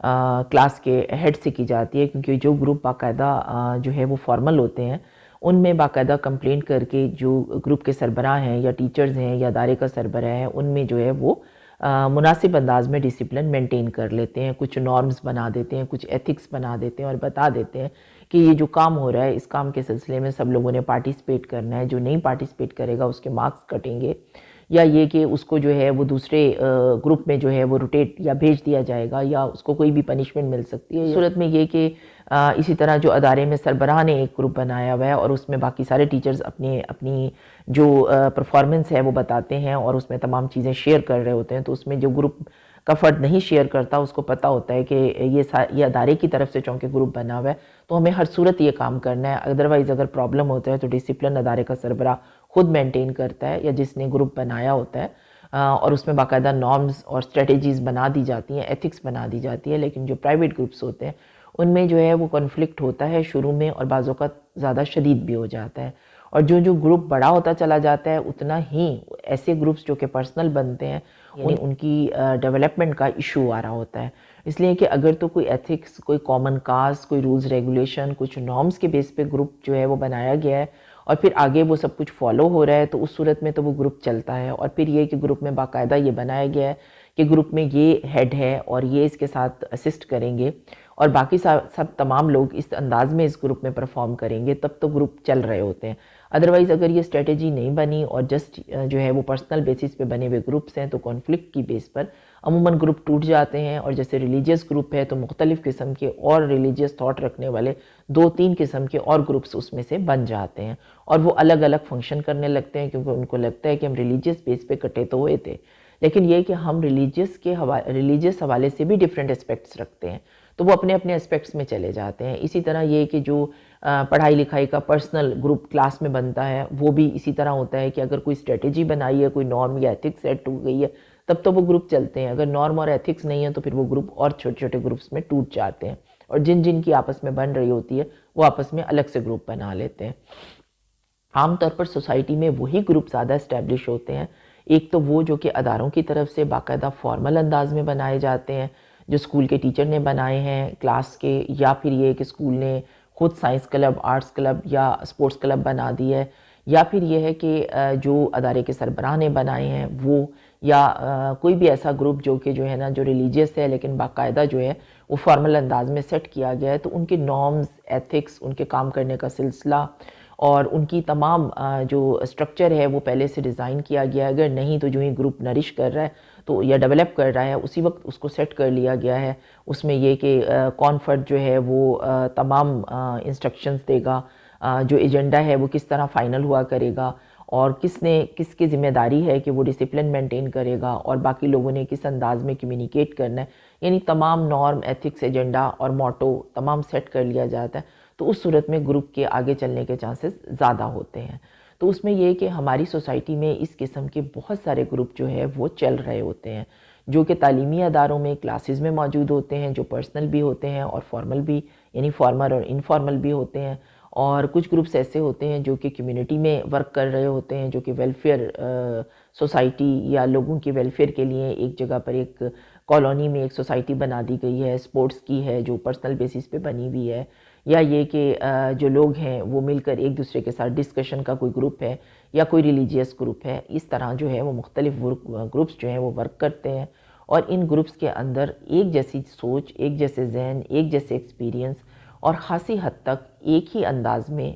Class کے head سے کی جاتی ہے، کیونکہ جو گروپ باقاعدہ جو ہے وہ فارمل ہوتے ہیں ان میں باقاعدہ کمپلینٹ کر کے جو گروپ کے سربراہ ہیں یا ٹیچرز ہیں یا ادارے کا سربراہ ہے ان میں جو ہے وہ مناسب انداز میں ڈسپلن مینٹین کر لیتے ہیں، کچھ نارمز بنا دیتے ہیں، کچھ ایتھکس بنا دیتے ہیں اور بتا دیتے ہیں کہ یہ جو کام ہو رہا ہے اس کام کے سلسلے میں سب لوگوں نے پارٹیسپیٹ کرنا ہے، جو نہیں پارٹیسپیٹ کرے گا اس کے مارکس کٹیں گے، یا یہ کہ اس کو جو ہے وہ دوسرے گروپ میں جو ہے وہ روٹیٹ یا بھیج دیا جائے گا یا اس کو کوئی بھی پنشمنٹ مل سکتی ہے۔ اس صورت میں یہ کہ اسی طرح جو ادارے میں سربراہ نے ایک گروپ بنایا ہوا ہے اور اس میں باقی سارے ٹیچرز اپنی جو پرفارمنس ہے وہ بتاتے ہیں اور اس میں تمام چیزیں شیئر کر رہے ہوتے ہیں، تو اس میں جو گروپ کا فرد نہیں شیئر کرتا اس کو پتہ ہوتا ہے کہ یہ ادارے کی طرف سے چونکہ گروپ بنا ہوا ہے تو ہمیں ہر صورت یہ کام کرنا ہے، ادروائز اگر پرابلم ہوتا ہے تو ڈسپلن ادارے کا سربراہ خود مینٹین کرتا ہے یا جس نے گروپ بنایا ہوتا ہے، اور اس میں باقاعدہ نارمز اور اسٹریٹجیز بنا دی جاتی ہیں، ایتھکس بنا دی جاتی ہے۔ لیکن جو پرائیویٹ گروپس ہوتے ہیں ان میں جو ہے وہ کنفلکٹ ہوتا ہے شروع میں اور بعض اوقات زیادہ شدید بھی ہو جاتا ہے، اور جو گروپ بڑا ہوتا چلا جاتا ہے اتنا ہی ایسے گروپس جو کہ پرسنل بنتے ہیں یعنی ان کی ڈیولپمنٹ کا ایشو آ رہا ہوتا ہے۔ اس لیے کہ اگر تو کوئی ایتھکس، کوئی کامن کاز، کوئی رولز ریگولیشن، کچھ نارمز کے بیس پہ گروپ جو ہے وہ بنایا گیا ہے اور پھر آگے وہ سب کچھ فالو ہو رہا ہے تو اس صورت میں تو وہ گروپ چلتا ہے، اور پھر یہ کہ گروپ میں باقاعدہ یہ بنایا گیا ہے کہ گروپ میں یہ ہیڈ ہے اور یہ اس کے ساتھ اسسٹ کریں گے اور باقی سب تمام لوگ اس انداز میں اس گروپ میں پرفارم کریں گے، تب تو گروپ چل رہے ہوتے ہیں۔ ادروائز اگر یہ اسٹریٹجی نہیں بنی اور جسٹ جو ہے وہ پرسنل بیسس پہ بنے ہوئے گروپس ہیں تو کانفلکٹ کی بیس پر عموماً گروپ ٹوٹ جاتے ہیں، اور جیسے ریلیجیس گروپ ہے تو مختلف قسم کے اور ریلیجیس تھاٹ رکھنے والے 2-3 قسم کے اور گروپس اس میں سے بن جاتے ہیں اور وہ الگ الگ فنکشن کرنے لگتے ہیں، کیونکہ ان کو لگتا ہے کہ ہم ریلیجیس بیس پہ کٹے تو ہوئے تھے لیکن یہ کہ ہم ریلیجیس حوالے سے بھی ڈیفرنٹ اسپیکٹس رکھتے ہیں تو وہ اپنے اپنے اسپیکٹس میں چلے جاتے ہیں۔ اسی طرح یہ کہ جو پڑھائی لکھائی کا پرسنل گروپ کلاس میں بنتا ہے وہ بھی اسی طرح ہوتا ہے کہ اگر کوئی اسٹریٹجی بنائی ہے، کوئی نارم یا ایتھکس سیٹ ہو گئی ہے تب تو وہ گروپ چلتے ہیں، اگر نارم اور ایتھکس نہیں ہے تو پھر وہ گروپ اور چھوٹے چھوٹے گروپس میں ٹوٹ جاتے ہیں، اور جن کی آپس میں بن رہی ہوتی ہے وہ آپس میں الگ سے گروپ بنا لیتے ہیں۔ عام طور پر سوسائٹی میں وہی گروپ زیادہ اسٹیبلش ہوتے ہیں، ایک تو وہ جو کہ اداروں کی طرف سے باقاعدہ فارمل انداز میں بنائے جاتے ہیں، جو اسکول کے ٹیچر نے بنائے ہیں کلاس کے، یا پھر یہ کہ اسکول نے خود سائنس کلب، آرٹس کلب یا اسپورٹس کلب بنا دی ہے، یا پھر یہ ہے کہ جو ادارے کے سربراہ نے بنائے ہیں وہ، یا کوئی بھی ایسا گروپ جو کہ جو ہے نا جو ریلیجیس ہے لیکن باقاعدہ جو ہے وہ فارمل انداز میں سیٹ کیا گیا ہے، تو ان کے نارمز، ایتھکس، ان کے کام کرنے کا سلسلہ اور ان کی تمام جو اسٹرکچر ہے وہ پہلے سے ڈیزائن کیا گیا ہے، اگر نہیں تو جو ہی گروپ نرش کر رہا ہے تو یا ڈیولپ کر رہا ہے اسی وقت اس کو سیٹ کر لیا گیا ہے، اس میں یہ کہ کون فرد جو ہے وہ تمام انسٹرکشنز دے گا، جو ایجنڈا ہے وہ کس طرح فائنل ہوا کرے گا، اور کس کی ذمہ داری ہے کہ وہ ڈسپلن مینٹین کرے گا اور باقی لوگوں نے کس انداز میں کمیونیکیٹ کرنا ہے، یعنی تمام نارم، ایتھکس، ایجنڈا اور موٹو تمام سیٹ کر لیا جاتا ہے، تو اس صورت میں گروپ کے آگے چلنے کے چانسز زیادہ ہوتے ہیں۔ تو اس میں یہ کہ ہماری سوسائٹی میں اس قسم کے بہت سارے گروپ جو ہے وہ چل رہے ہوتے ہیں، جو کہ تعلیمی اداروں میں کلاسز میں موجود ہوتے ہیں، جو پرسنل بھی ہوتے ہیں اور فارمل بھی، یعنی فارمل اور انفارمل بھی ہوتے ہیں، اور کچھ گروپس ایسے ہوتے ہیں جو کہ کمیونٹی میں ورک کر رہے ہوتے ہیں، جو کہ ویلفیئر سوسائٹی یا لوگوں کے ویلفیئر کے لیے ایک جگہ پر ایک کالونی میں ایک سوسائٹی بنا دی گئی ہے، سپورٹس کی ہے جو پرسنل بیسس پہ بنی ہوئی ہے، یا یہ کہ جو لوگ ہیں وہ مل کر ایک دوسرے کے ساتھ ڈسکشن کا کوئی گروپ ہے یا کوئی ریلیجیس گروپ ہے، اس طرح جو ہے وہ مختلف گروپس جو ہیں وہ ورک کرتے ہیں، اور ان گروپس کے اندر ایک جیسی سوچ، ایک جیسے ذہن، ایک جیسے ایکسپیرینس اور خاصی حد تک ایک ہی انداز میں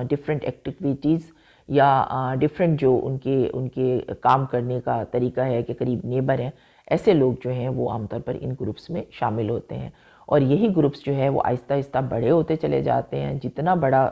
ڈیفرنٹ ایکٹیویٹیز یا ڈیفرنٹ جو ان کے کام کرنے کا طریقہ ہے کہ قریب نیبر ہیں، ایسے لوگ جو ہیں وہ عام طور پر ان گروپس میں شامل ہوتے ہیں، اور یہی گروپس جو ہے وہ آہستہ آہستہ بڑے ہوتے چلے جاتے ہیں۔ جتنا بڑا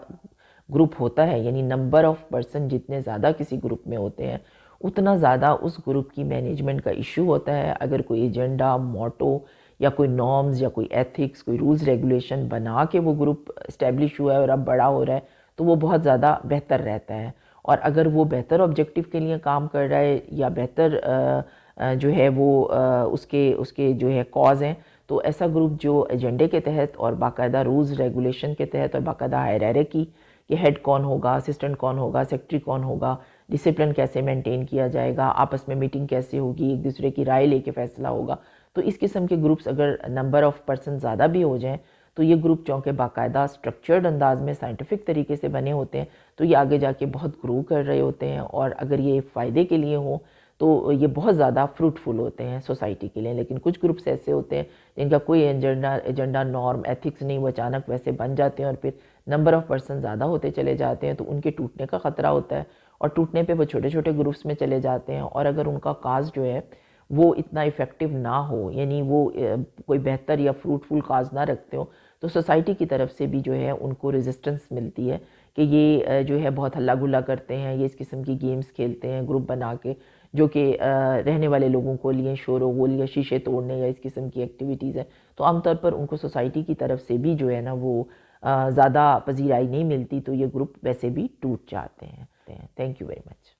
گروپ ہوتا ہے یعنی نمبر آف پرسن جتنے زیادہ کسی گروپ میں ہوتے ہیں اتنا زیادہ اس گروپ کی مینجمنٹ کا ایشو ہوتا ہے۔ اگر کوئی ایجنڈا، موٹو یا کوئی نارمز یا کوئی ایتھکس، کوئی رولز ریگولیشن بنا کے وہ گروپ اسٹیبلش ہوا ہے اور اب بڑا ہو رہا ہے تو وہ بہت زیادہ بہتر رہتا ہے، اور اگر وہ بہتر آبجیکٹیو کے لیے کام کر رہا ہے یا بہتر جو ہے وہ اس کے جو ہے کاز ہیں، تو ایسا گروپ جو ایجنڈے کے تحت اور باقاعدہ رولز ریگولیشن کے تحت اور باقاعدہ ہائرارکی کہ ہیڈ کون ہوگا، اسسٹنٹ کون ہوگا، سیکٹری کون ہوگا، ڈسپلن کیسے مینٹین کیا جائے گا، آپس میں میٹنگ کیسے ہوگی، ایک دوسرے کی رائے لے کے فیصلہ ہوگا، تو اس قسم کے گروپس اگر نمبر آف پرسن زیادہ بھی ہو جائیں تو یہ گروپ چونکہ باقاعدہ سٹرکچرڈ انداز میں سائنٹیفک طریقے سے بنے ہوتے ہیں تو یہ آگے جا کے بہت گرو کر رہے ہوتے ہیں، اور اگر یہ فائدے کے لیے ہوں تو یہ بہت زیادہ فروٹفل ہوتے ہیں سوسائٹی کے لیے۔ لیکن کچھ گروپس ایسے ہوتے ہیں جن کا کوئی ایجنڈا نارم ایتھکس نہیں، وہ اچانک ویسے بن جاتے ہیں اور پھر نمبر آف پرسن زیادہ ہوتے چلے جاتے ہیں تو ان کے ٹوٹنے کا خطرہ ہوتا ہے، اور ٹوٹنے پہ وہ چھوٹے چھوٹے گروپس میں چلے جاتے ہیں، اور اگر ان کا کاز جو ہے وہ اتنا افیکٹو نہ ہو، یعنی وہ کوئی بہتر یا فروٹفل کاز نہ رکھتے ہو، تو سوسائٹی کی طرف سے بھی جو ہے ان کو ریزسٹنس ملتی ہے کہ یہ جو ہے بہت ہلا گلا کرتے ہیں، یہ اس قسم کی گیمز کھیلتے ہیں گروپ بنا کے جو کہ رہنے والے لوگوں کو لیے شور و غل یا شیشے توڑنے یا اس قسم کی ایکٹیویٹیز ہیں، تو عام طور پر ان کو سوسائٹی کی طرف سے بھی جو ہے نا وہ زیادہ پذیرائی نہیں ملتی، تو یہ گروپ ویسے بھی ٹوٹ جاتے ہیں۔ Thank you very much.